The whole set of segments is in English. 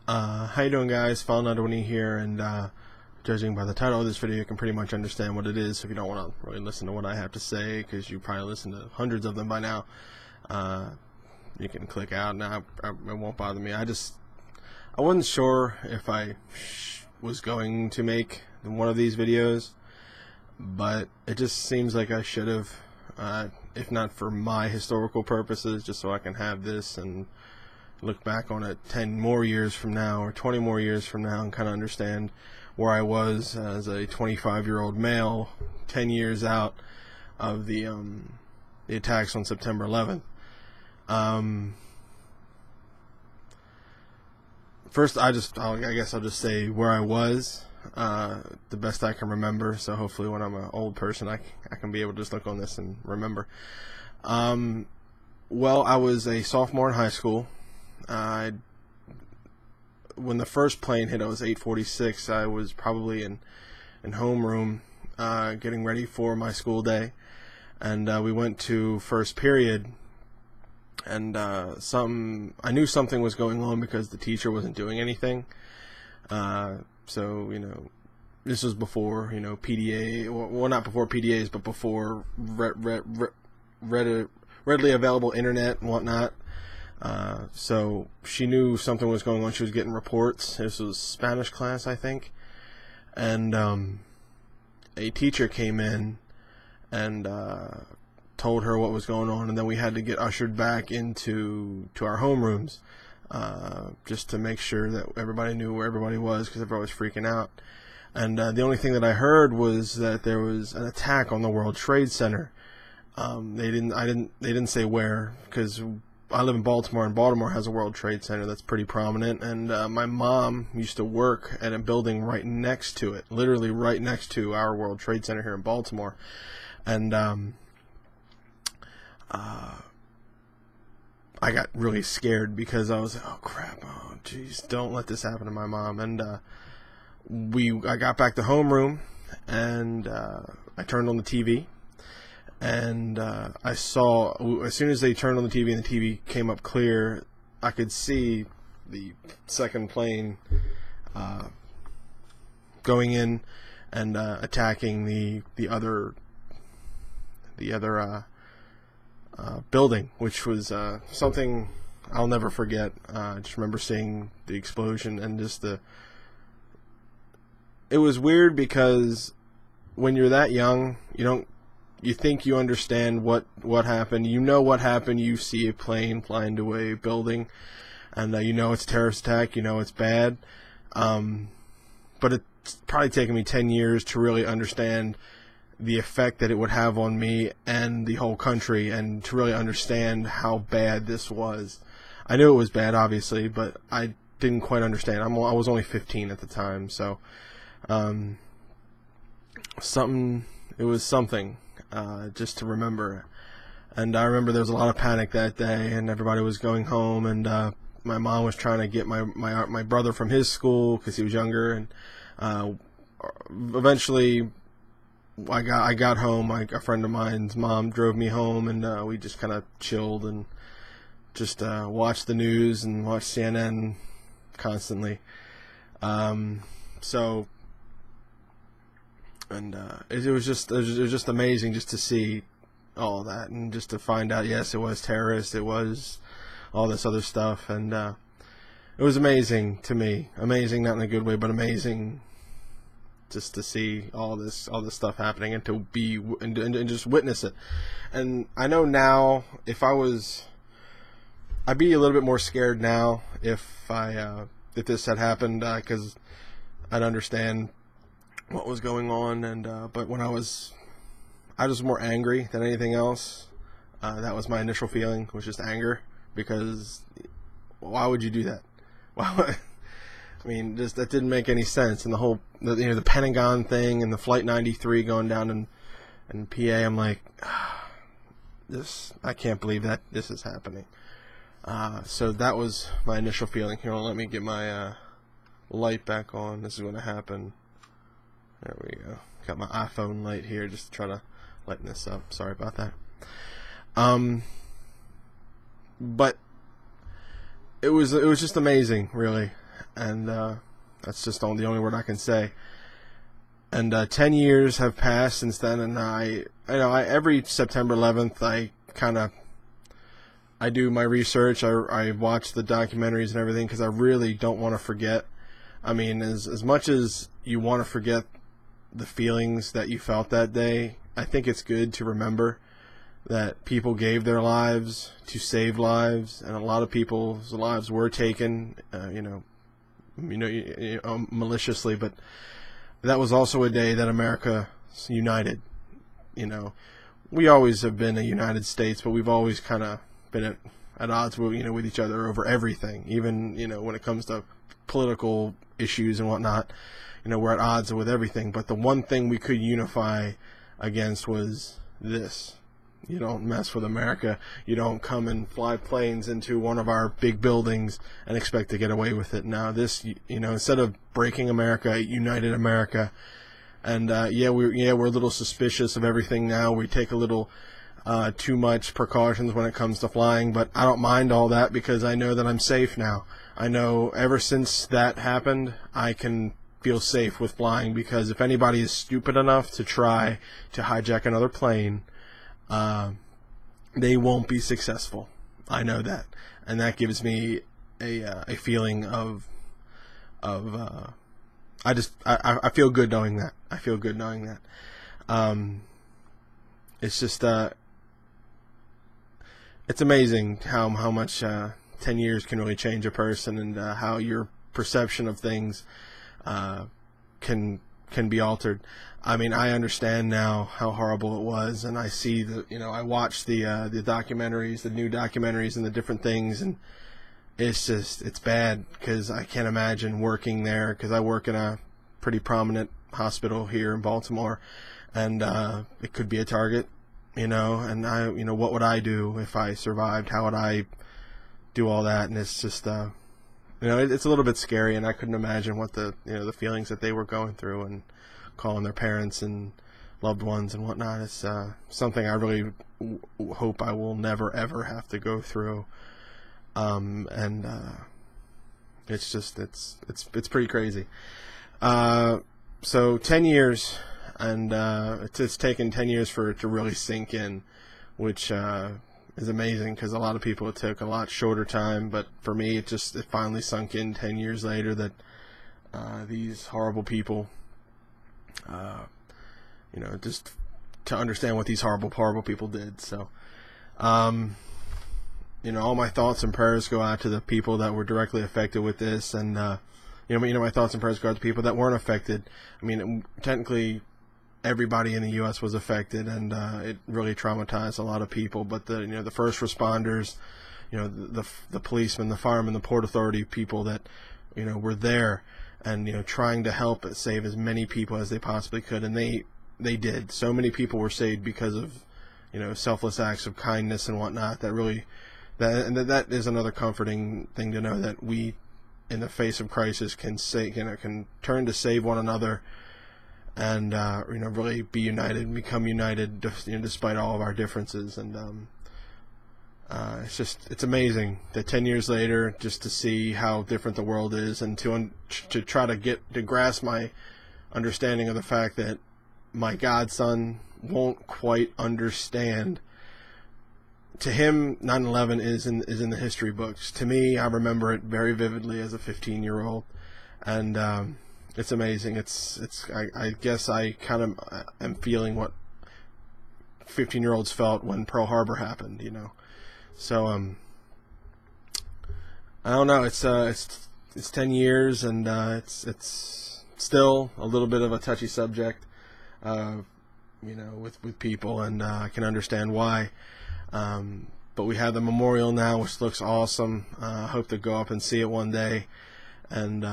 How you doing, guys? Fallen Adoni here, and judging by the title of this video, you can pretty much understand what it is. So if you don't want to really listen to what I have to say, because you probably listened to hundreds of them by now, you can click out, and it won't bother me. I wasn't sure if I was going to make one of these videos, but it just seems like I should have, if not for my historical purposes, just so I can have this and look back on it 10 more years from now or 20 more years from now and kind of understand where I was as a 25-year-old male 10 years out of the attacks on September 11th. First, I guess I'll just say where I was, the best I can remember. So hopefully, when I'm an old person, I can be able to just look on this and remember. Well, I was a sophomore in high school. When the first plane hit, I was 8:46. I was probably in homeroom, getting ready for my school day, and we went to first period. And I knew something was going on because the teacher wasn't doing anything. So this was before PDA, well, not before PDAs, but before readily available internet and whatnot. So she knew something was going on. She was getting reports. This was Spanish class, I think. And a teacher came in and told her what was going on, and then we had to get ushered back into our homerooms, just to make sure that everybody knew where everybody was, because everybody was freaking out. And the only thing that I heard was that there was an attack on the World Trade Center. They didn't say where, because I live in Baltimore, and Baltimore has a World Trade Center that's pretty prominent, and my mom used to work at a building right next to it, literally right next to our World Trade Center here in Baltimore. And I got really scared because I was like, oh crap, oh jeez, don't let this happen to my mom. And I got back to homeroom, and I turned on the TV. And I saw, as soon as they turned on the TV and the TV came up clear, I could see the second plane going in and attacking the other building, which was something I'll never forget. I just remember seeing the explosion and it was weird, because when you're that young, you think you understand what happened. You know what happened. You see a plane fly into a building, and it's a terrorist attack. It's bad. But it's probably taken me 10 years to really understand the effect that it would have on me and the whole country, and to really understand how bad this was. I knew it was bad, obviously, but I didn't quite understand. I was only 15 at the time, so it was something. Just to remember. And I remember there was a lot of panic that day, and everybody was going home, and my mom was trying to get my brother from his school because he was younger, and eventually I got home. A friend of mine's mom drove me home, and we just kind of chilled and just watched the news and watched CNN constantly. It was just amazing just to see all that, and just to find out, yes, it was terrorists, it was all this other stuff, and it was amazing to me. Amazing, not in a good way, but amazing just to see all this stuff happening, and to be and just witness it. And I know now, I'd be a little bit more scared now if this had happened, because I'd understand what was going on, and but when I was more angry than anything else. That was my initial feeling, was just anger, because why would you do that? Why? I mean, that didn't make any sense. And the whole the Pentagon thing and the Flight 93 going down in PA, I'm like, I can't believe that this is happening. So that was my initial feeling. Here, let me get my light back on. This is going to happen. There we go. Got my iPhone light here, just trying to lighten this up. Sorry about that. But it was just amazing, really. and that's just the only word I can say. And 10 years have passed since then, and I every September 11th, I do my research. I watch the documentaries and everything because I really don't want to forget. I mean, as much as you want to forget the feelings that you felt that day, I think it's good to remember that people gave their lives to save lives, and a lot of people's lives were taken, maliciously, but that was also a day that America united. We always have been a United States, but we've always kind of been at odds with each other over everything. Even when it comes to political issues and whatnot, we're at odds with everything. But the one thing we could unify against was this: you don't mess with America. You don't come and fly planes into one of our big buildings and expect to get away with it. Now this, instead of breaking America, it united America. And we're a little suspicious of everything now. We take a little too much precautions when it comes to flying, but I don't mind all that because I know that I'm safe now. I know ever since that happened, I can feel safe with flying, because if anybody is stupid enough to try to hijack another plane, they won't be successful. I know that, and that gives me a feeling of I feel good knowing that. I feel good knowing that. It's just it's amazing how much 10 years can really change a person, and how your perception of things can be altered. I mean, I understand now how horrible it was, and I see I watch the documentaries, the new documentaries, and the different things, and it's bad, because I can't imagine working there, because I work in a pretty prominent hospital here in Baltimore, and it could be a target, and what would I do if I survived? How would I do all that? And it's just it's a little bit scary, and I couldn't imagine what the feelings that they were going through, and calling their parents and loved ones and whatnot. It's something I really hope I will never ever have to go through. It's just it's pretty crazy. So 10 years, and it's taken 10 years for it to really sink in, which is amazing, because a lot of people it took a lot shorter time, but for me it finally sunk in 10 years later that these horrible people, just to understand what these horrible people did. So all my thoughts and prayers go out to the people that were directly affected with this, and my thoughts and prayers go out to people that weren't affected. I mean, technically everybody in the U.S. was affected, and it really traumatized a lot of people. But the first responders, the policemen, the firemen, the Port Authority people that were there, and trying to help save as many people as they possibly could, and they did. So many people were saved because of selfless acts of kindness and whatnot. That is another comforting thing to know, that we, in the face of crisis, can turn to save one another, and really be united and become united, despite all of our differences. And it's amazing that 10 years later, just to see how different the world is, and to try to grasp my understanding of the fact that my godson won't quite understand. To him, 9/11 is in the history books. To me, I remember it very vividly as a 15-year-old, and it's amazing. I guess I kind of am feeling what 15-year-olds felt when Pearl Harbor happened, So I don't know. It's 10 years, and it's still a little bit of a touchy subject, with people, and I can understand why. But we have the memorial now, which looks awesome. I hope to go up and see it one day, and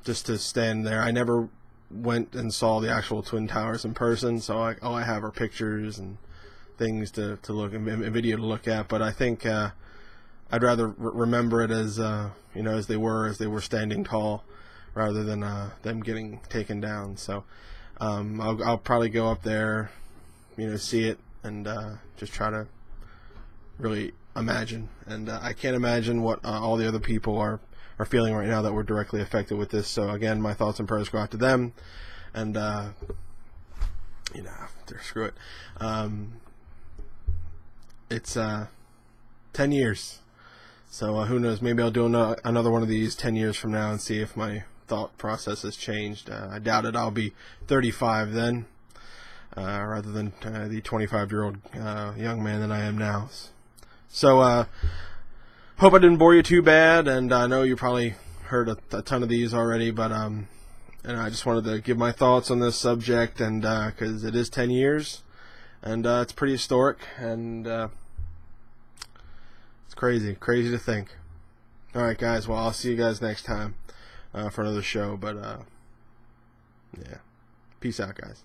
just to stand there. I never went and saw the actual Twin Towers in person, so all I have are pictures and things to look, and video to look at. But I think I'd rather remember it as as they were standing tall, rather than them getting taken down. So I'll probably go up there, see it, and just try to really imagine. And I can't imagine what all the other people are are feeling right now that were directly affected with this. So again, my thoughts and prayers go out to them, and screw it. It's 10 years. So who knows? Maybe I'll do another one of these 10 years from now and see if my thought process has changed. I doubt it. I'll be 35 then, rather than the 25-year-old young man that I am now. So hope I didn't bore you too bad, and I know you probably heard a ton of these already, but and I just wanted to give my thoughts on this subject, and because it is 10 years, and it's pretty historic, and it's crazy to think. All right, guys. Well, I'll see you guys next time for another show. But yeah, peace out, guys.